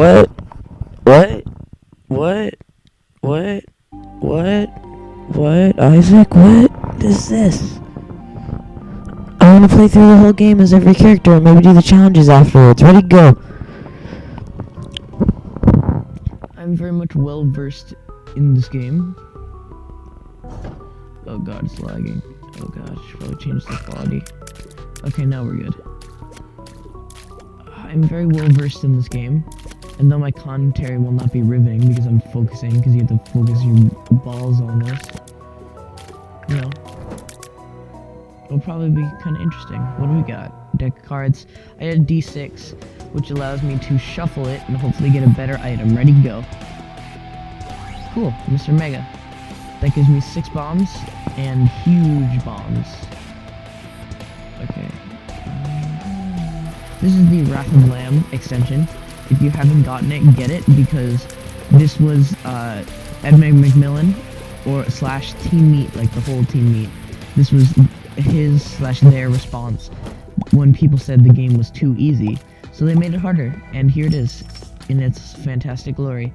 What? What? What? What? What? What? Isaac, what is this? I want to play through the whole game as every character and maybe do the challenges afterwards. Ready, go. I'm very much well versed in this game. Oh god, it's lagging. Oh god, I should probably change the quality. Okay, now we're good. I'm very well versed in this game, and though my commentary will not be riveting because I'm focusing, because you have to focus your balls almost, you know, it'll probably be kind of interesting. What do we got? Deck of cards. I had a D6, which allows me to shuffle it and hopefully get a better item. Ready, go. Cool, Mr. Mega. That gives me 6 bombs and huge bombs. Okay. This is the Wrath of Lamb extension. If you haven't gotten it, get it, because this was Edmund McMillan / Team Meat, like the whole Team Meat. This was his / their response when people said the game was too easy. So they made it harder, and here it is in its fantastic glory.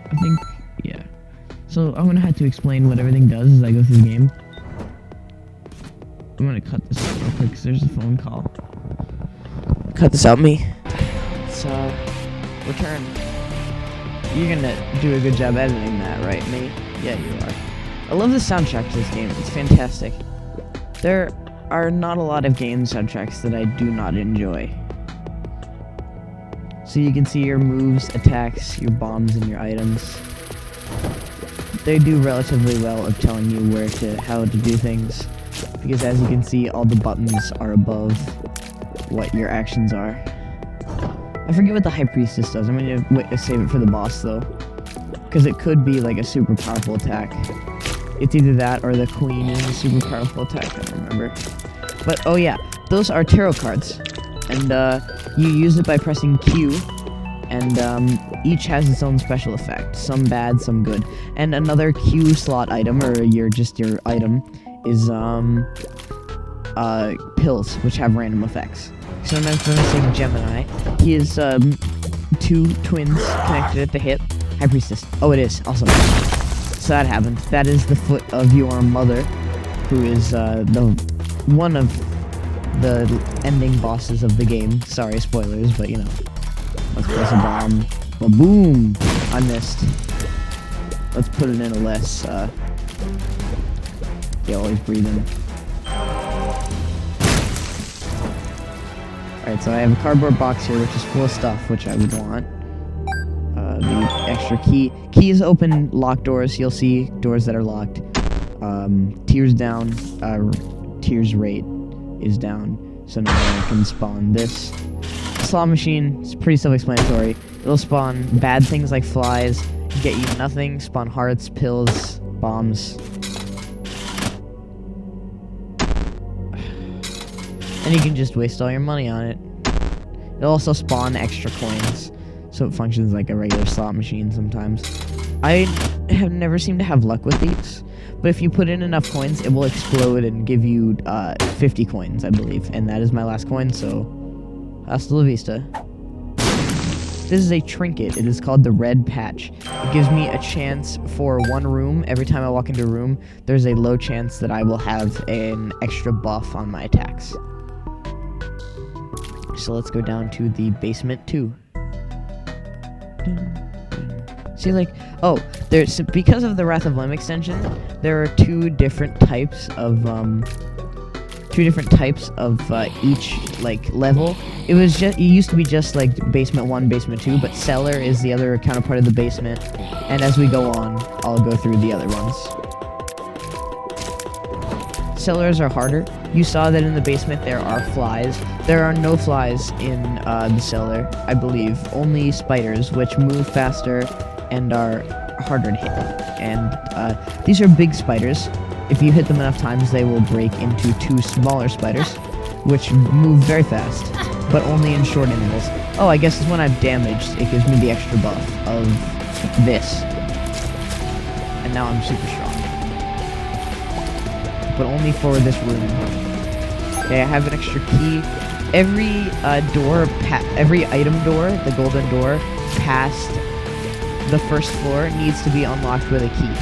I think, yeah. So I'm gonna have to explain what everything does as I go through the game. I'm gonna cut this out real quick because there's a phone call. Cut this out, me. Let's return. You're gonna do a good job editing that, right, me? Yeah, you are. I love the soundtrack to this game. It's fantastic. There are not a lot of game soundtracks that I do not enjoy. So you can see your moves, attacks, your bombs, and your items. They do relatively well of telling you how to do things, because as you can see, all the buttons are above what your actions are. I forget what the High Priestess does. I'm gonna save it for the boss though, because it could be like a super powerful attack. It's either that or the Queen is a super powerful attack. I don't remember. But oh yeah, those are tarot cards, and you use it by pressing Q, and each has its own special effect. Some bad, some good. And another Q slot item, or your item, is pills, which have random effects. So I'm saying Gemini. He is 2 twins connected at the hip. High Priestess. Oh, it is. Awesome. So that happened. That is the foot of your mother, who is one of the ending bosses of the game. Sorry, spoilers, but you know. Let's press a bomb. Ba-boom! I missed. Let's put it in a less, always breathing. Alright, so I have a cardboard box here, which is full of stuff, which I would want. The extra key. Keys open locked doors. You'll see doors that are locked. Tears down. Tears rate is down. So now I can spawn this. Slot machine is pretty self-explanatory. It'll spawn bad things like flies, get you nothing, spawn hearts, pills, bombs. And you can just waste all your money on it. It'll also spawn extra coins, so it functions like a regular slot machine sometimes. I have never seemed to have luck with these, but if you put in enough coins, it will explode and give you 50 coins, I believe. And that is my last coin, so hasta la vista. This is a trinket. It is called the Red Patch. It gives me a chance for 1 room. Every time I walk into a room, there's a low chance that I will have an extra buff on my attacks. So let's go down to the basement 2. See, like, oh, there's, because of the Wrath of Lamb extension, there are 2 different types of each like level. It used to be just like basement 1, basement 2, but cellar is the other counterpart of the basement. And as we go on, I'll go through the other ones. Cellars are harder. You saw that in the basement there are flies. There are no flies in the cellar, I believe. Only spiders, which move faster and are harder to hit. And these are big spiders. If you hit them enough times, they will break into 2 smaller spiders, which move very fast, but only in short intervals. Oh, I guess it's when I'm damaged, it gives me the extra buff of this. And now I'm super strong. But only for this room. Okay, I have an extra key. every every item door, the golden door, past the first floor needs to be unlocked with a key.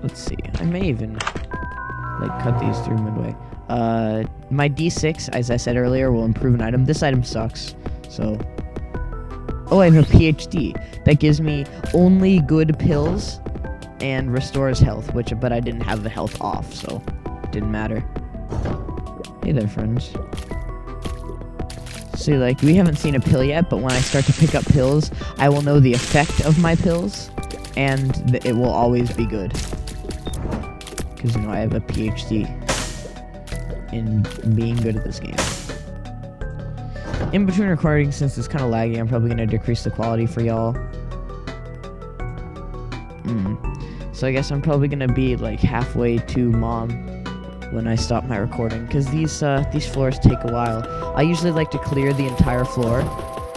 Let's see. I may even like cut these through midway. My D6, as I said earlier, will improve an item. This item sucks, so. Oh, I have a PhD. That gives me only good pills and restores health, but I didn't have the health off, so it didn't matter. Hey there, friends. See, like, we haven't seen a pill yet, but when I start to pick up pills, I will know the effect of my pills, and it will always be good. Because, you know, I have a PhD in being good at this game. In between recordings, since it's kind of laggy, I'm probably going to decrease the quality for y'all. So I guess I'm probably going to be like halfway to mom when I stop my recording, because these floors take a while. I usually like to clear the entire floor,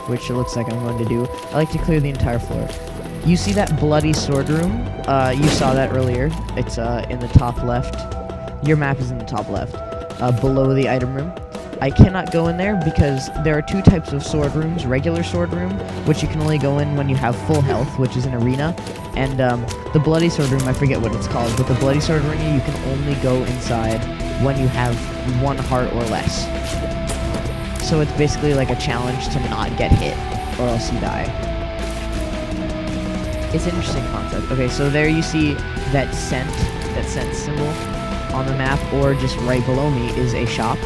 which it looks like I'm going to do. I like to clear the entire floor. You see that bloody sword room? You saw that earlier. It's in the top left. Your map is in the top left, below the item room. I cannot go in there because there are two types of sword rooms. Regular sword room, which you can only go in when you have full health, which is an arena, and the bloody sword room, I forget what it's called, but the bloody sword room you can only go inside when you have 1 heart or less. So it's basically like a challenge to not get hit, or else you die. It's an interesting concept. Okay, so there you see that scent symbol on the map, or just right below me is a shop.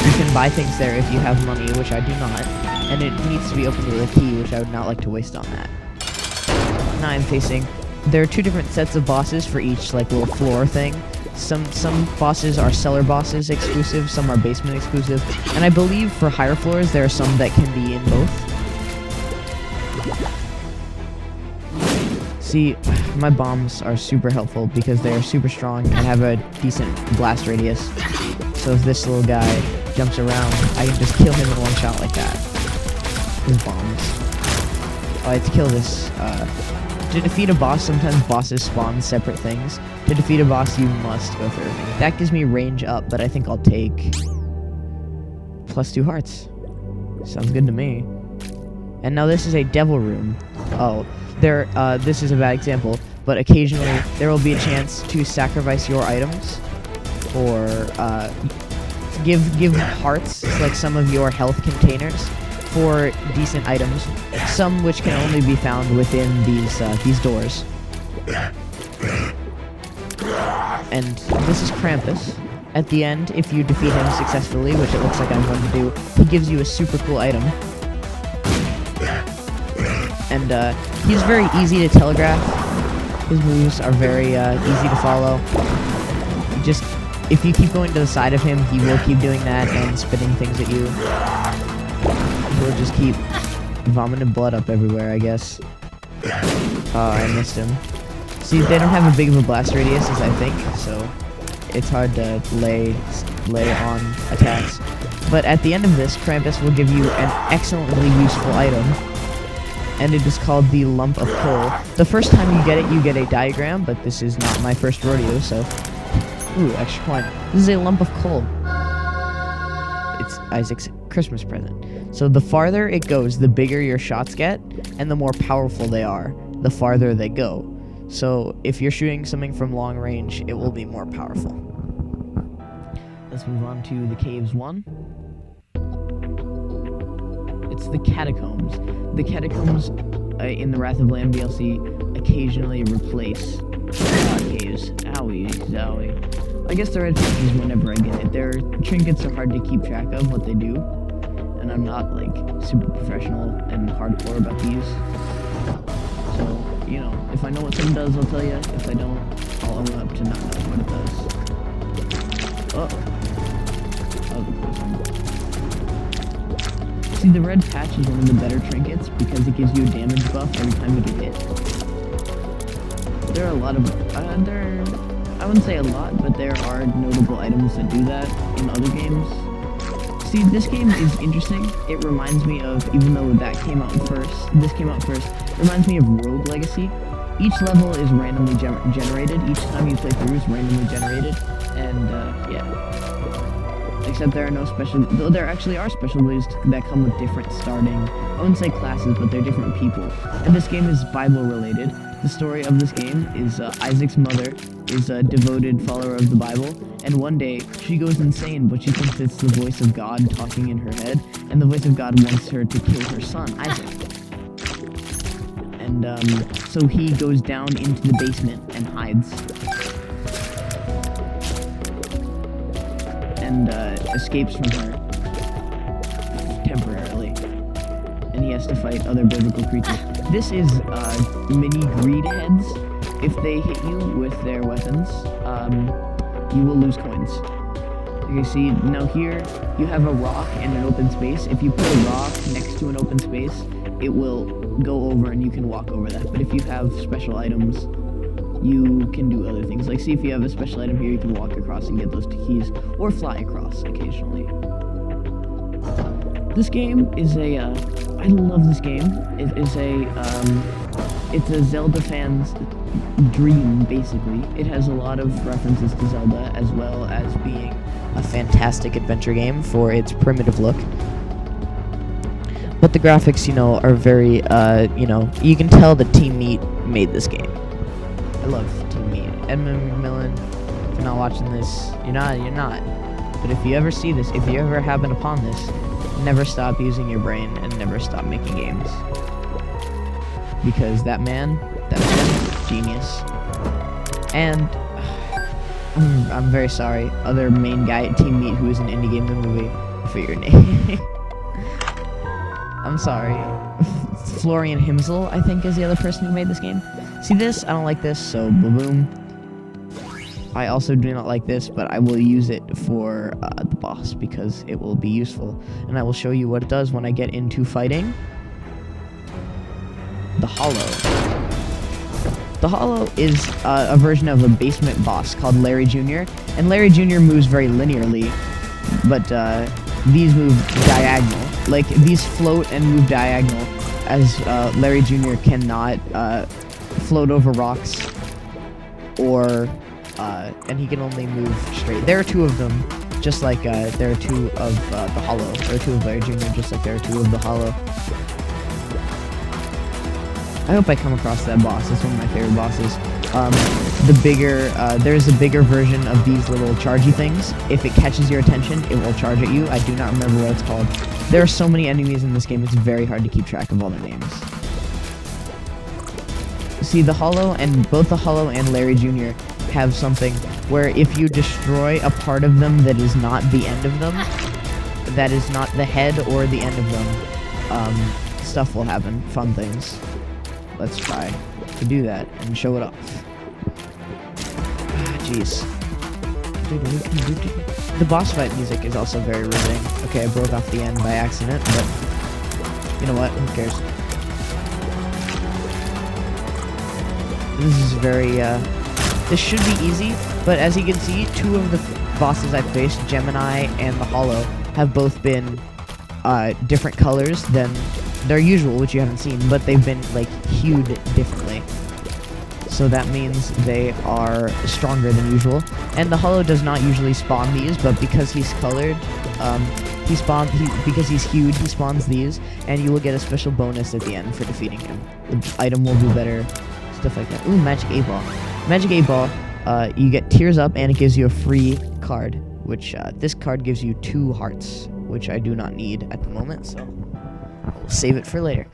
You can buy things there if you have money, which I do not, and it needs to be opened with a key, which I would not like to waste on that. Now I'm facing. There are 2 different sets of bosses for each like little floor thing. Some bosses are cellar bosses exclusive, some are basement exclusive, and I believe for higher floors there are some that can be in both. See, my bombs are super helpful because they are super strong and have a decent blast radius. So if this little guy jumps around, I can just kill him in one shot like that. With bombs. Oh, I have to kill this. To defeat a boss, sometimes bosses spawn separate things. To defeat a boss, you must go through everything. That gives me range up, but I think I'll take +2 hearts. Sounds good to me. And now this is a devil room. Oh, this is a bad example, but occasionally there will be a chance to sacrifice your items, or give hearts, like some of your health containers, for decent items, some which can only be found within these doors. And this is Krampus. At the end, if you defeat him successfully, which it looks like I'm going to do, he gives you a super cool item. And he's very easy to telegraph. His moves are very easy to follow. Just, if you keep going to the side of him, he will keep doing that and spitting things at you. He'll just keep vomiting blood up everywhere, I guess. Oh, I missed him. See, they don't have a big of a blast radius as I think, so it's hard to lay on attacks. But at the end of this, Krampus will give you an excellently useful item, and it is called the Lump of Coal. The first time you get it, you get a diagram, but this is not my first rodeo, so... Ooh, extra coin. This is a lump of coal. It's Isaac's Christmas present. So the farther it goes, the bigger your shots get, and the more powerful they are, the farther they go. So if you're shooting something from long range, it will be more powerful. Let's move on to the Caves 1. It's the Catacombs. The Catacombs in the Wrath of Lamb DLC occasionally replace caves. Owie, zowie. I guess the red pieces whenever I get it. Their trinkets are hard to keep track of what they do, and I'm not like super professional and hardcore about these. So, you know, if I know what something does, I'll tell you. If I don't, I'll own up to not knowing what it does. Uh-oh. That was a close one. See, the red patch is one of the better trinkets because it gives you a damage buff every time you get hit. There are a lot of, I wouldn't say a lot, but there are notable items that do that in other games. See, this game is interesting. It reminds me of, even though that came out first, this came out first, it reminds me of Rogue Legacy. Each level is randomly generated. Each time you play through is randomly generated. And, yeah. Except there are no special, though there actually are special abilities that come with different starting, I wouldn't say classes, but they're different people. And this game is Bible related. The story of this game is Isaac's mother is a devoted follower of the Bible, and one day she goes insane, but she thinks it's the voice of God talking in her head, and the voice of God wants her to kill her son, Isaac. And so he goes down into the basement and hides. And escapes from her temporarily, and he has to fight other biblical creatures. This is mini greed heads. If they hit you with their weapons, you will lose coins. Okay, see, now here you have a rock and an open space. If you put a rock next to an open space, it will go over and you can walk over that. But if you have special items, you can do other things. Like, see, if you have a special item here, you can walk across and get those keys, or fly across occasionally. This game is a, I love this game. It is it's a Zelda fan's dream, basically. It has a lot of references to Zelda, as well as being a fantastic adventure game for its primitive look. But the graphics, you know, are very, you know, you can tell that Team Meat made this game. I love Team Meat. Edmund McMillan, if you're not watching this, you're not. But if you ever see this, if you ever happen upon this, never stop using your brain and never stop making games. Because that man, genius. And I'm very sorry, other main guy at Team Meat who is an indie game the movie, for your name. I'm sorry. Florian Himsel, I think, is the other person who made this game. See this? I don't like this, so boom. I also do not like this, but I will use it for the boss because it will be useful. And I will show you what it does when I get into fighting the Hollow. The Hollow is a version of a basement boss called Larry Jr. And Larry Jr. moves very linearly, but these move diagonal. Like, these float and move diagonal, as Larry Jr. cannot float over rocks, or and he can only move straight. There are two of them, just like there are two of the Hollow. There are two of Larry Jr., just like there are two of the Hollow. I hope I come across that boss. It's one of my favorite bosses. There's a bigger version of these little chargey things. If it catches your attention, it will charge at you. I do not remember what it's called. There are so many enemies in this game, it's very hard to keep track of all their names. See, the Hollow, and both the Hollow and Larry Jr. have something where if you destroy a part of them that is not the end of them, that is not the head or the end of them, stuff will happen, fun things. Let's try to do that and show it off. Jeez. The boss fight music is also very riveting. Okay, I broke off the end by accident, but you know what? Who cares? This is very, this should be easy, but as you can see, two of the bosses I've faced, Gemini and the Hollow, have both been different colors than their usual, which you haven't seen, but they've been, like, hued differently. So that means they are stronger than usual. And the Hollow does not usually spawn these, but because he's colored, because he's hued, he spawns these, and you will get a special bonus at the end for defeating him. The item will do better, stuff like that. Ooh, Magic 8 Ball. Magic 8 Ball, you get Tears Up, and it gives you a free card, which, this card gives you 2 hearts, which I do not need at the moment, so I'll save it for later.